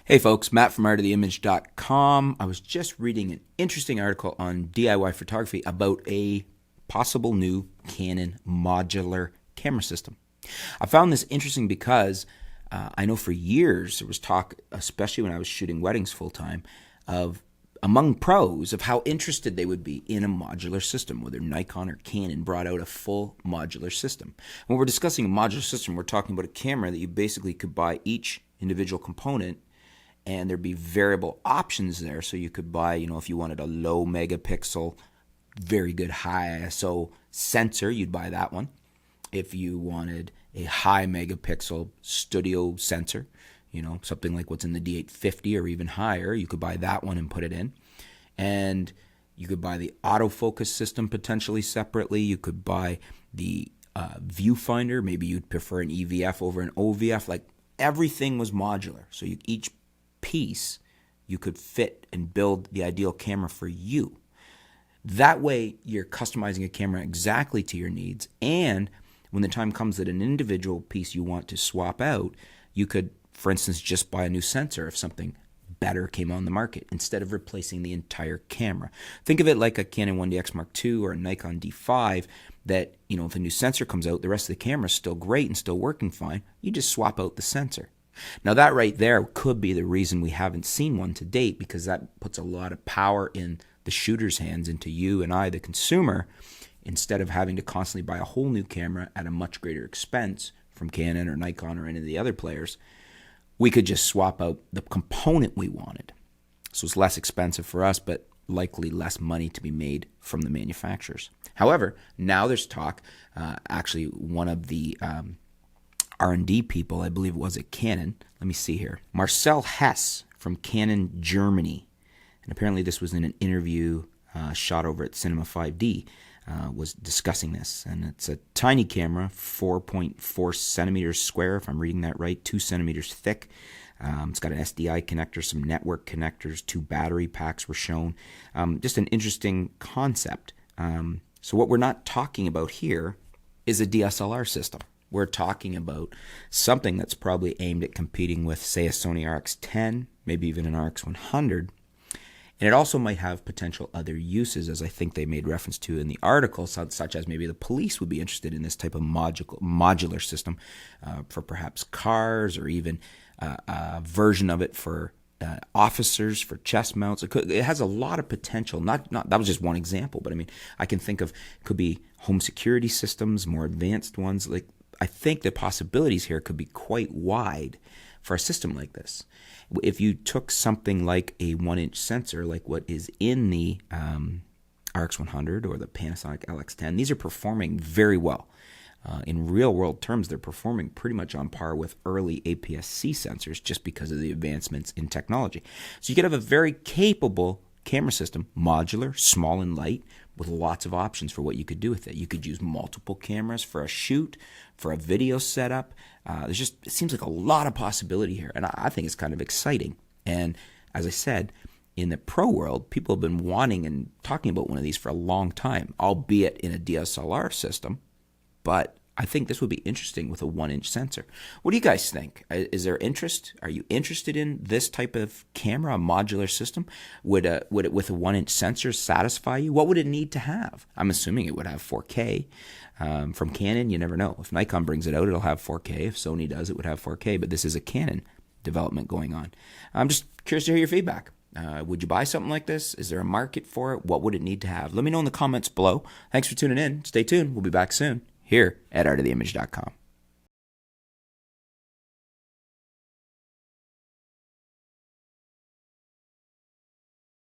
Hey folks, Matt from artoftheimage.com. I was just reading an interesting article on DIY photography about a possible new Canon Modular camera system. I found this interesting because I know for years there was talk, especially when I was shooting weddings full time, of among pros of how interested they would be in a modular system, whether Nikon or Canon brought out a full modular system. When we're discussing a modular system, we're talking about a camera that you basically could buy each individual component, and there'd be variable options there. So you could buy, if you wanted a low megapixel, very good high ISO sensor, you'd buy that one. If you wanted a high megapixel studio sensor, something like what's in the D850 or even higher, you could buy that one and put it in. And you could buy the autofocus system potentially separately. You could buy the viewfinder. Maybe you'd prefer an EVF over an OVF. Like, everything was modular. So each piece you could fit and build the ideal camera for you. That way you're customizing a camera exactly to your needs, and when the time comes that an individual piece you want to swap out, you could, for instance, just buy a new sensor if something better came on the market instead of replacing the entire camera. Think of it like a Canon 1DX Mark II or a Nikon D5 that, if a new sensor comes out, the rest of the camera is still great and still working fine. You just swap out the sensor. Now that right there could be the reason we haven't seen one to date, because that puts a lot of power in the shooter's hands, into you and I, the consumer, instead of having to constantly buy a whole new camera at a much greater expense from Canon or Nikon or any of the other players. We could just swap out the component we wanted. So it's less expensive for us, but likely less money to be made from the manufacturers. However, now there's talk, actually one of the R&D people, I believe it was at Canon. Let me see here. Marcel Hess from Canon Germany. And apparently this was in an interview shot over at Cinema 5D, was discussing this. And it's a tiny camera, 4.4 centimeters square, if I'm reading that right, 2 centimeters thick. It's got an SDI connector, some network connectors, 2 battery packs were shown. Just an interesting concept. So what we're not talking about here is a DSLR system. We're talking about something that's probably aimed at competing with, say, a Sony RX10, maybe even an RX100. And it also might have potential other uses, as I think they made reference to in the article, such as maybe the police would be interested in this type of modular system for perhaps cars, or even a version of it for officers, for chest mounts. It has a lot of potential. Not that was just one example, but I can think of, could be home security systems, more advanced ones. Like, I think the possibilities here could be quite wide for a system like this. If you took something like a 1-inch sensor, like what is in the RX100 or the Panasonic LX10, these are performing very well. In real-world terms, they're performing pretty much on par with early APS-C sensors, just because of the advancements in technology. So you could have a very capable camera system, modular, small and light, with lots of options for what you could do with it. You could use multiple cameras for a shoot, for a video setup. It seems like a lot of possibility here, and I think it's kind of exciting. And as I said, in the pro world, people have been wanting and talking about one of these for a long time, albeit in a DSLR system. But I think this would be interesting with a 1-inch sensor. What do you guys think? Is there interest? Are you interested in this type of camera, a modular system? Would it, with a 1-inch sensor, satisfy you? What would it need to have? I'm assuming it would have 4K. From Canon, you never know. If Nikon brings it out, it'll have 4K. If Sony does, it would have 4K. But this is a Canon development going on. I'm just curious to hear your feedback. Would you buy something like this? Is there a market for it? What would it need to have? Let me know in the comments below. Thanks for tuning in. Stay tuned. We'll be back soon here at artoftheimage.com.